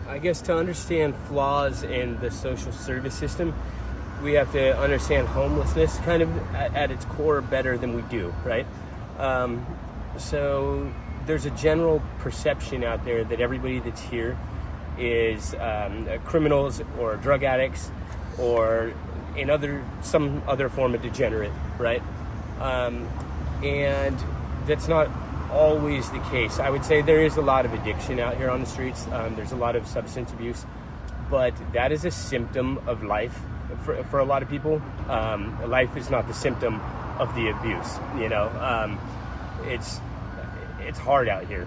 I guess to understand flaws in the social service system, we have to understand homelessness kind of at its core better than we do, right? So there's a general perception out there that everybody that's here is criminals or drug addicts or some other form of degenerate, right? And that's not always the case. I would say there is a lot of addiction out here on the streets. There's a lot of substance abuse, but that is a symptom of life for a lot of people. Life is not the symptom of the abuse. It's hard out here.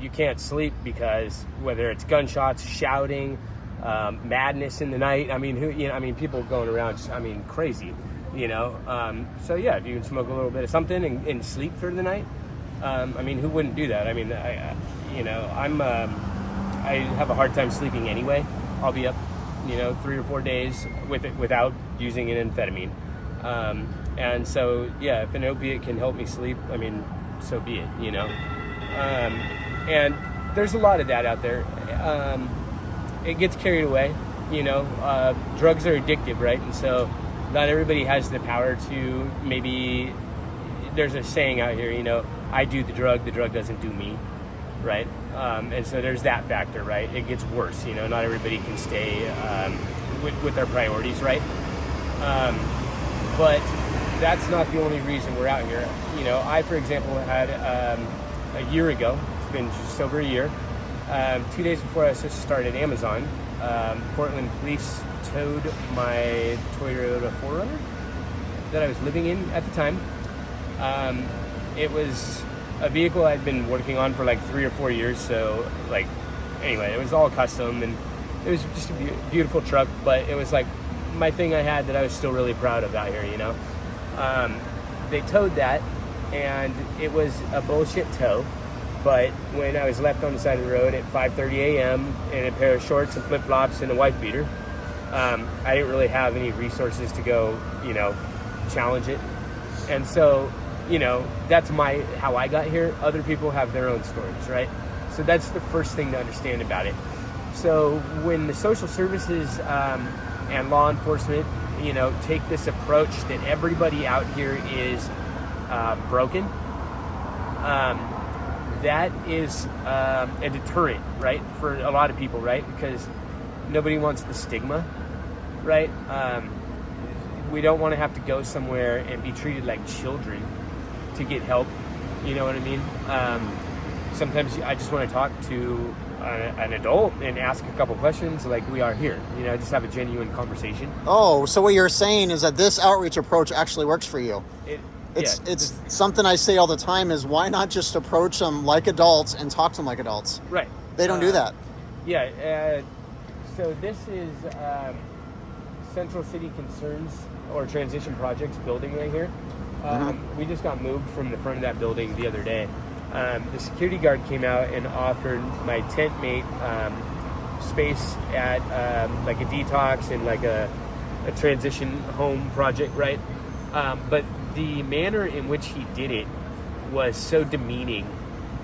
You can't sleep because whether it's gunshots, shouting, madness in the night. People going around just, crazy. So yeah, if you can smoke a little bit of something and sleep for the night, who wouldn't do that? I have a hard time sleeping anyway. I'll be up, 3 or 4 days without using an amphetamine. And so, yeah, if an opiate can help me sleep, so be it, and there's a lot of that out there. It gets carried away, drugs are addictive, right? And so not everybody has the power to there's a saying out here, I do the drug doesn't do me, right? And so there's that factor, right? It gets worse, not everybody can stay with their priorities, right? But that's not the only reason we're out here. I, for example, had a year ago, it's been just over a year, 2 days before I was supposed to start at Amazon, Portland police towed my Toyota 4Runner that I was living in at the time. It was a vehicle I'd been working on for like 3 or 4 years, so anyway, it was all custom and it was just a beautiful truck, but it was like my thing I had that I was still really proud of out here, They towed that, and it was a bullshit tow, but when I was left on the side of the road at 5:30 a.m. in a pair of shorts and flip-flops and a wife beater, I didn't really have any resources to go, challenge it. And so, that's how I got here. Other people have their own stories, right? So that's the first thing to understand about it. So when the social services and law enforcement, take this approach that everybody out here is broken, that is a deterrent, right, for a lot of people, right? Because nobody wants the stigma, right? We don't want to have to go somewhere and be treated like children to get help. You know what I mean? Sometimes I just want to talk to an adult and ask a couple questions like we are here, just have a genuine conversation. Oh, so what you're saying is that this outreach approach actually works for you. It's something I say all the time is why not just approach them like adults and talk to them like adults? Right. They don't do that. Yeah. So this is Central City Concerns or Transition Projects building right here. We just got moved from the front of that building the other day. The security guard came out and offered my tent mate space at like a detox and like a transition home project, right? But the manner in which he did it was so demeaning.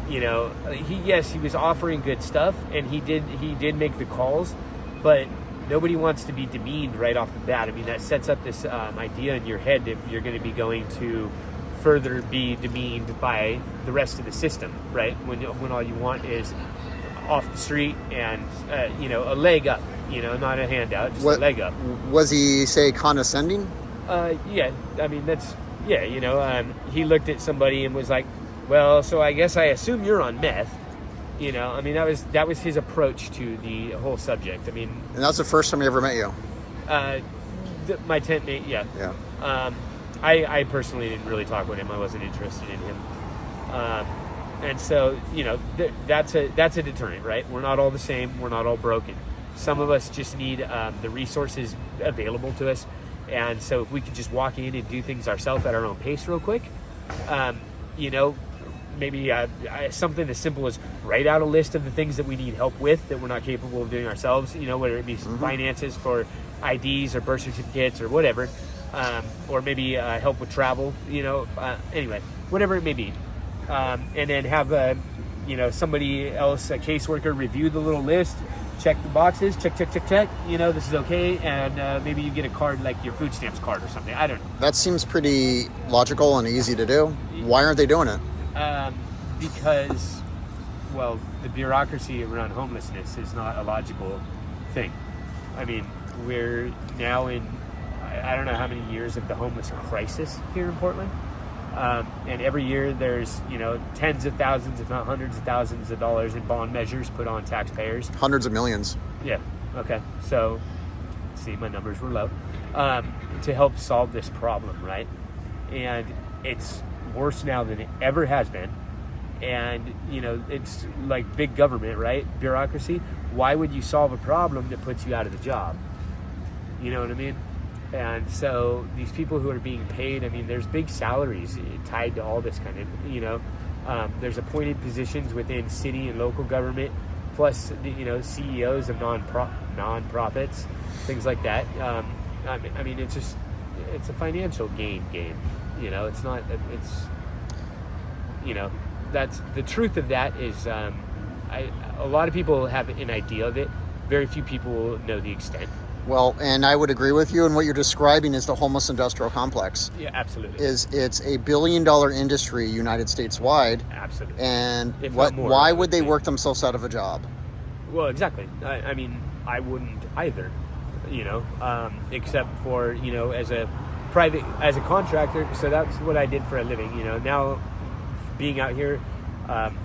He was offering good stuff and he did make the calls, but nobody wants to be demeaned right off the bat. That sets up this idea in your head that you're going to be going to further be demeaned by the rest of the system, right? When all you want is off the street and a leg up, not a handout, just a leg up. Was he, say, condescending? He looked at somebody and was like, well, so I guess I assume you're on meth. That was his approach to the whole subject. And that's the first time he ever met you? My tent mate, yeah. Yeah. I personally didn't really talk with him. I wasn't interested in him. And so, that's a deterrent, right? We're not all the same. We're not all broken. Some of us just need the resources available to us. And so if we could just walk in and do things ourselves at our own pace real quick, maybe something as simple as write out a list of the things that we need help with that we're not capable of doing ourselves, whether it be finances for IDs or birth certificates or whatever, or maybe help with travel, anyway, whatever it may be. And then have somebody else, a caseworker, review the little list, check the boxes, check, this is okay, and maybe you get a card like your food stamps card or something. I don't know. That seems pretty logical and easy to do. Why aren't they doing it? Because, well, the bureaucracy around homelessness is not a logical thing. I mean, we're now in, I don't know how many years of the homeless crisis here in Portland. And every year there's, tens of thousands, if not hundreds of thousands of dollars in bond measures put on taxpayers. Hundreds of millions. Yeah. Okay. So, see, my numbers were low. To help solve this problem, right? And it's worse now than it ever has been. And, it's like big government, right? Bureaucracy. Why would you solve a problem that puts you out of the job? You know what I mean? And so these people who are being paid, I mean, there's big salaries tied to all this kind of, there's appointed positions within city and local government, plus, CEOs of non-profits, things like that. I mean, it's a financial game. It's not, that's the truth of that is, a lot of people have an idea of it. Very few people know the extent. Well, and I would agree with you, and what you're describing is the homeless industrial complex. Yeah, absolutely. It's a $1 billion industry United States wide. Absolutely. And why would they work themselves out of a job? Well, exactly. I mean, I wouldn't either, except for, as a contractor. So that's what I did for a living, now being out here,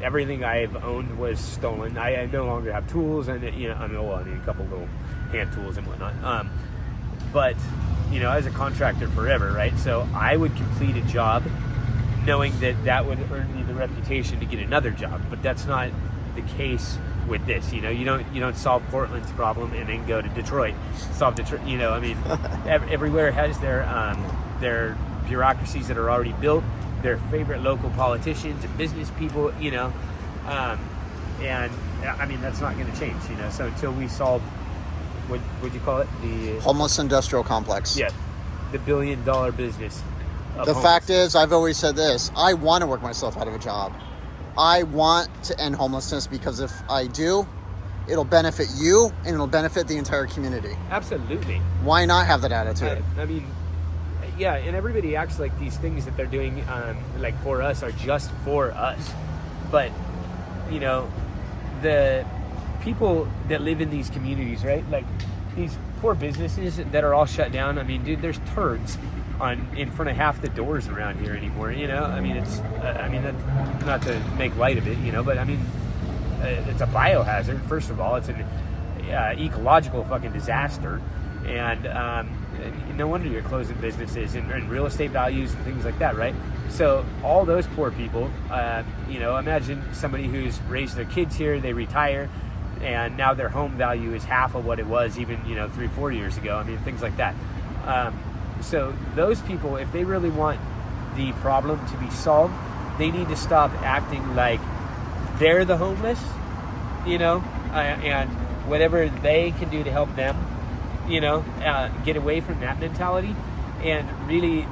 everything I've owned was stolen. I no longer have tools, and I need a couple little hand tools and whatnot. But as a contractor forever, right? So I would complete a job knowing that would earn me the reputation to get another job. But that's not the case with this. You don't solve Portland's problem and then go to Detroit. Solve Detroit. Everywhere has their bureaucracies that are already built. Their favorite local politicians and business people. And I mean that's not going to change. So until we solve. What would you call it? The homeless industrial complex. Yeah, the $1 billion business. The fact is, I've always said this: I want to work myself out of a job. I want to end homelessness because if I do, it'll benefit you and it'll benefit the entire community. Absolutely. Why not have that attitude? I mean, yeah, and everybody acts like these things that they're doing, like for us, are just for us. But the people that live in these communities, right? Like these poor businesses that are all shut down. I mean, dude, there's turds in front of half the doors around here anymore. I mean, it's, that's not to make light of it, but I mean, it's a biohazard. First of all, it's an ecological fucking disaster, and no wonder you're closing businesses and real estate values and things like that, right? So all those poor people, imagine somebody who's raised their kids here, they retire, and now their home value is half of what it was even 3-4 years ago. I mean, things like that. So those people, if they really want the problem to be solved, they need to stop acting like they're the homeless, and whatever they can do to help them, get away from that mentality and really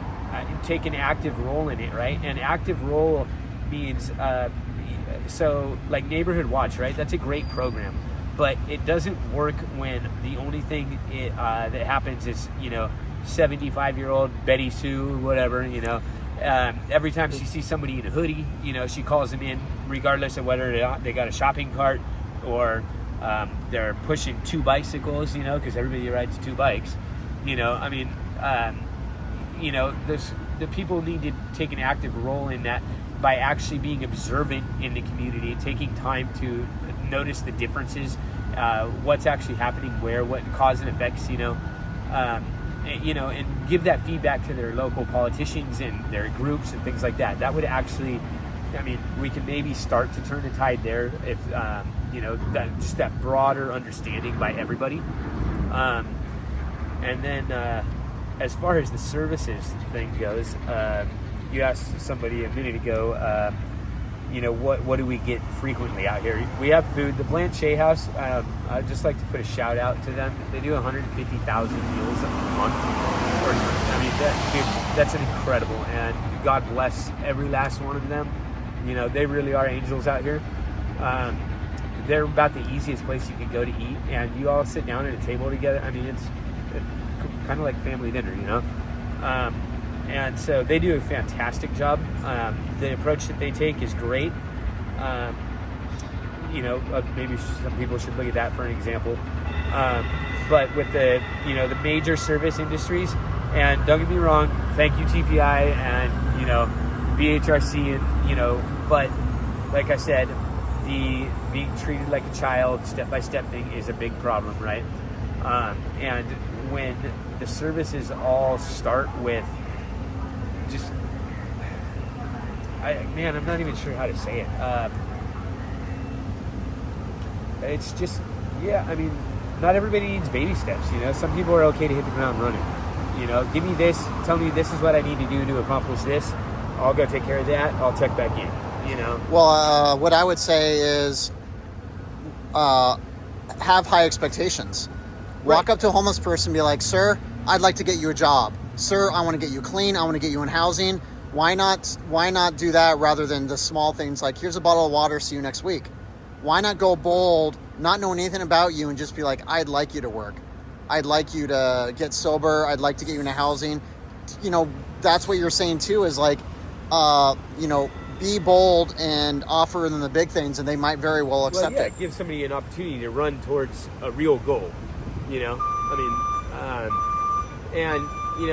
take an active role in it, right? An active role means so like Neighborhood Watch, right? That's a great program, but it doesn't work when the only thing that happens is 75-year-old Betty Sue, whatever, every time she sees somebody in a hoodie, she calls them in, regardless of whether they got a shopping cart or they're pushing 2 bicycles, because everybody rides 2 bikes. I mean, the people need to take an active role in that by actually being observant in the community, taking time to notice the differences, what's actually happening where, what cause and effects, and give that feedback to their local politicians and their groups and things like that. That would actually, we can maybe start to turn the tide there if, that broader understanding by everybody. And then as far as the services thing goes, you asked somebody a minute ago, what do we get frequently out here? We have food. The Blanchet House, I'd just like to put a shout out to them. They do 150,000 meals a month. That's an incredible, and God bless every last one of them. They really are angels out here. They're about the easiest place you could go to eat, and you all sit down at a table together. I mean, it's kind of like family dinner, you know? And so they do a fantastic job. The approach that they take is great. Maybe some people should look at that for an example. But with the major service industries, and don't get me wrong, thank you TPI and, BHRC, and, but like I said, the being treated like a child, step-by-step thing is a big problem, right? And when the services all start with just, I'm not even sure how to say it. It's just, not everybody needs baby steps, Some people are okay to hit the ground running. Give me this, tell me this is what I need to do to accomplish this. I'll go take care of that. I'll check back in, Well, what I would say is have high expectations. Walk up to a homeless person and be like, sir, I'd like to get you a job. Sir, I want to get you clean. I want to get you in housing. Why not do that rather than the small things like, here's a bottle of water, see you next week? Why not go bold, not know anything about you, and just be like, I'd like you to work. I'd like you to get sober. I'd like to get you into housing. That's what you're saying too, is like, be bold and offer them the big things, and they might very well accept it. Give somebody an opportunity to run towards a real goal,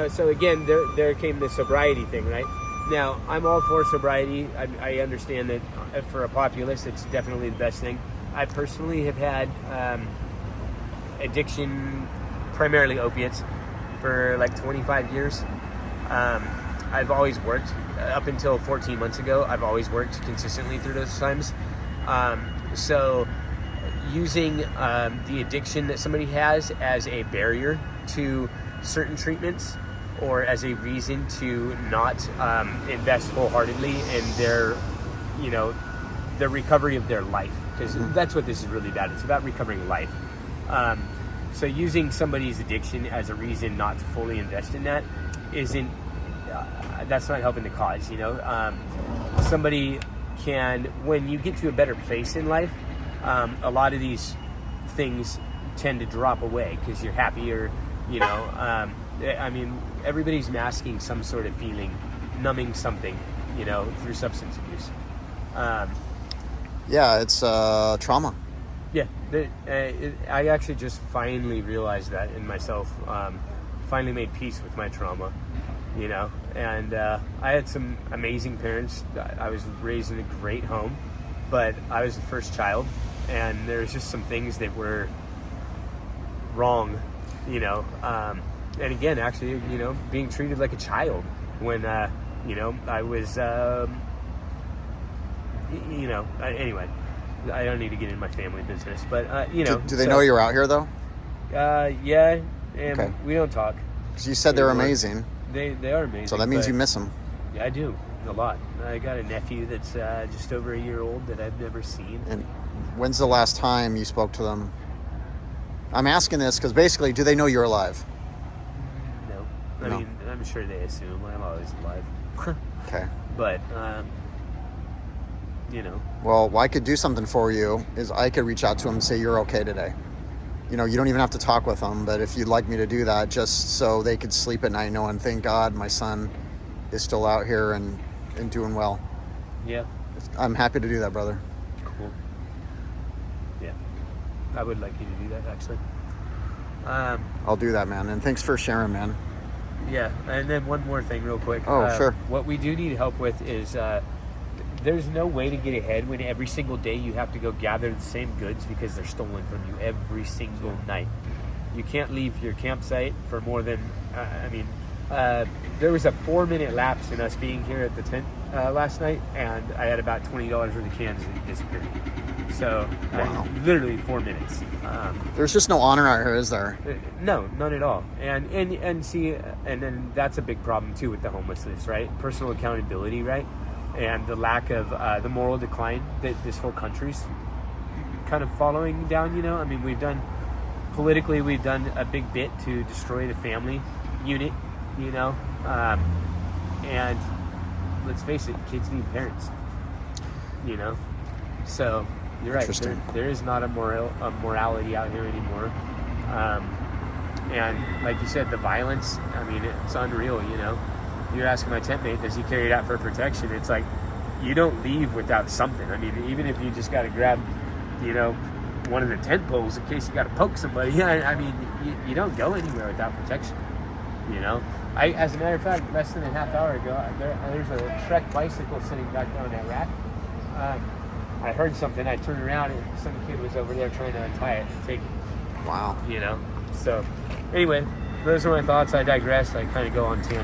so again, there came the sobriety thing, right? Now, I'm all for sobriety. I understand that for a populace, it's definitely the best thing. I personally have had addiction, primarily opiates, for like 25 years. I've always worked, up until 14 months ago, I've always worked consistently through those times. So using the addiction that somebody has as a barrier to certain treatments, or as a reason to not invest wholeheartedly in their recovery of their life, because that's what this is really about. It's about recovering life. So using somebody's addiction as a reason not to fully invest in that that's not helping the cause. Somebody can, when you get to a better place in life, a lot of these things tend to drop away because you're happier. Everybody's masking some sort of feeling, numbing something, through substance abuse. It's trauma. Yeah, I actually just finally realized that in myself. Finally made peace with my trauma, and I had some amazing parents. I was raised in a great home, but I was the first child, and there's just some things that were wrong, and again, actually, being treated like a child when, I was, anyway, I don't need to get into my family business, but, Do they know you're out here, though? Yeah, and okay. We don't talk. Because you said they're amazing. They are amazing. So that means you miss them. Yeah, I do, a lot. I got a nephew that's just over a year old that I've never seen. And when's the last time you spoke to them? I'm asking this because basically, do they know you're alive? No. I mean, I'm sure they assume I'm always alive. Okay. But, Well, what I could do something for you is I could reach out to them and say, you're okay today. You don't even have to talk with them, but if you'd like me to do that, just so they could sleep at night knowing, thank God my son is still out here and doing well. Yeah. I'm happy to do that, brother. Cool. Yeah. I would like you to do that, actually. I'll do that, man. And thanks for sharing, man. Yeah. And then one more thing real quick. Oh, sure. What we do need help with is there's no way to get ahead when every single day you have to go gather the same goods because they're stolen from you every single night. You can't leave your campsite for more than, there was a 4-minute lapse in us being here at the tent last night, and I had about $20 worth of cans that disappeared. So, wow. Literally 4 minutes. There's just no honor out here, is there? No, none at all. And see, and then that's a big problem too with the homelessness, right? Personal accountability, right? And the lack of the moral decline that this whole country's kind of following down, we've done a big bit to destroy the family unit, and let's face it, kids need parents, so You're right. Interesting. There is not a morality out here anymore. And like you said, the violence, I mean, it's unreal, you know. You're asking my tent mate, does he carry it out for protection? It's like, you don't leave without something. I mean, even if you just got to grab, you know, one of the tent poles in case you got to poke somebody. I mean, you don't go anywhere without protection, you know. As a matter of fact, less than a half hour ago, there's a Trek bicycle sitting back there on that rack. I heard something. I turned around and some kid was over there trying to untie it and take it. Wow. You know. So, anyway, those are my thoughts. I digress. I kind of go on tangents.